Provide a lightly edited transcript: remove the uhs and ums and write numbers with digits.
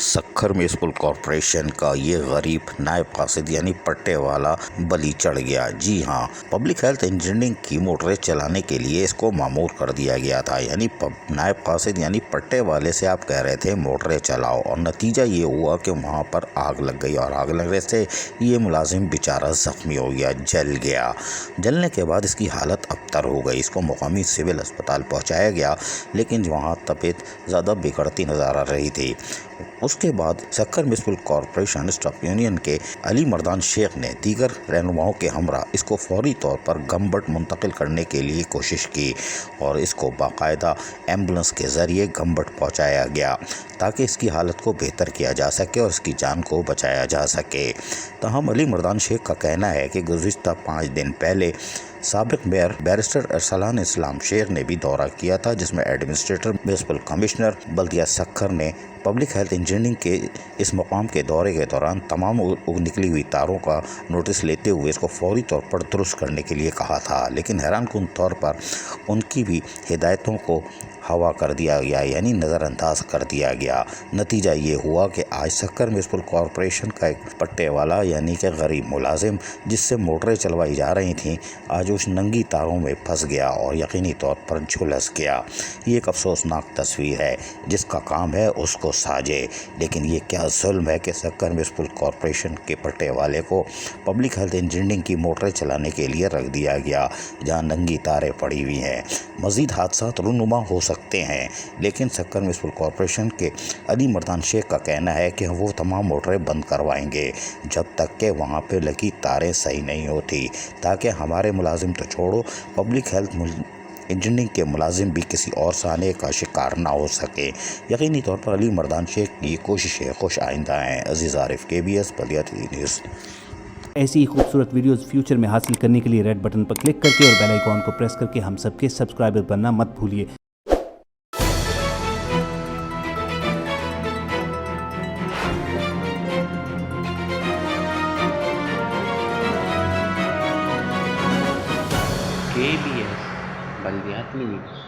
Sukkur municipal corporation کا یہ غریب نائب قاصد یعنی پٹے والا بلی چڑھ گیا۔ جی ہاں، پبلک ہیلتھ انجینئرنگ کی موٹریں چلانے کے لیے اس کو مامور کر دیا گیا تھا۔ یعنی نائب قاصد یعنی پٹے والے سے آپ کہہ رہے تھے موٹریں چلاؤ، اور نتیجہ یہ ہوا کہ وہاں پر آگ لگ گئی، اور آگ لگنے سے یہ ملازم بیچارہ زخمی ہو گیا، جل گیا۔ جلنے کے بعد اس کی حالت ابتر ہو گئی، اس کو مقامی سول اسپتال پہنچایا گیا، لیکن وہاں طبیعت زیادہ بگڑتی نظر آ رہی تھی۔ اس کے بعد Sukkur municipal corporation staff union کے علی مردان شیخ نے دیگر رہنماؤں کے ہمراہ اس کو فوری طور پر گمبٹ منتقل کرنے کے لیے کوشش کی، اور اس کو باقاعدہ ایمبولنس کے ذریعے گمبٹ پہنچایا گیا تاکہ اس کی حالت کو بہتر کیا جا سکے اور اس کی جان کو بچایا جا سکے۔ تاہم علی مردان شیخ کا کہنا ہے کہ گزشتہ 5 دن پہلے سابق میئر بیرسٹر ارسلان اسلام شیخ نے بھی دورہ کیا تھا، جس میں ایڈمنسٹریٹر میونسپل کمشنر بلدیہ سکھر نے پبلک ہیلتھ انجینئرنگ کے اس مقام کے دورے کے دوران تمام نکلی ہوئی تاروں کا نوٹس لیتے ہوئے اس کو فوری طور پر درست کرنے کے لیے کہا تھا، لیکن حیران کن طور پر ان کی بھی ہدایتوں کو ہوا کر دیا گیا، یعنی نظر انداز کر دیا گیا۔ نتیجہ یہ ہوا کہ آج سکھر میونسپل کارپوریشن کا ایک پٹے والا یعنی کہ غریب ملازم جس سے موٹریں چلوائی جا رہی تھیں، آج اس ننگی تاروں میں پھنس گیا اور یقینی طور پر جھلس گیا۔ یہ ایک افسوسناک تصویر ہے، جس کا کام ہے اس کو ساجے، لیکن یہ کیا ظلم ہے کہ سکھر میونسپل کارپوریشن کے پٹے والے کو پبلک ہیلتھ انجینئرنگ کی موٹریں چلانے کے لیے رکھ دیا گیا، جہاں ننگی تاریں پڑی ہوئی ہیں۔ مزید حادثات رونما ہو سکتے ہیں، لیکن سکھر میونسپل کارپوریشن کے علی مردان شیخ کا کہنا ہے کہ وہ تمام موٹریں بند کروائیں گے جب تک کہ وہاں پہ لگی تاریں صحیح نہیں ہوتی، تاکہ ہمارے ملازم تو چھوڑو، پبلک ہیلتھ انجینئرنگ کے ملازم بھی کسی اور سانے کا شکار نہ ہو سکے۔ یقینی طور پر علی مردان شیخ کی کوششیں خوش آئندہ ہیں۔ عزیز عارف، KBS بلدیہ نیوز۔ ایسی ہی خوبصورت ویڈیوز فیوچر میں حاصل کرنے کے لیے ریڈ بٹن پر کلک کر کے اور بیل آئیکن کو پریس کر کے ہم سب کے سبسکرائبر بننا مت بھولیے۔ KBS بلدیاتی نیوز۔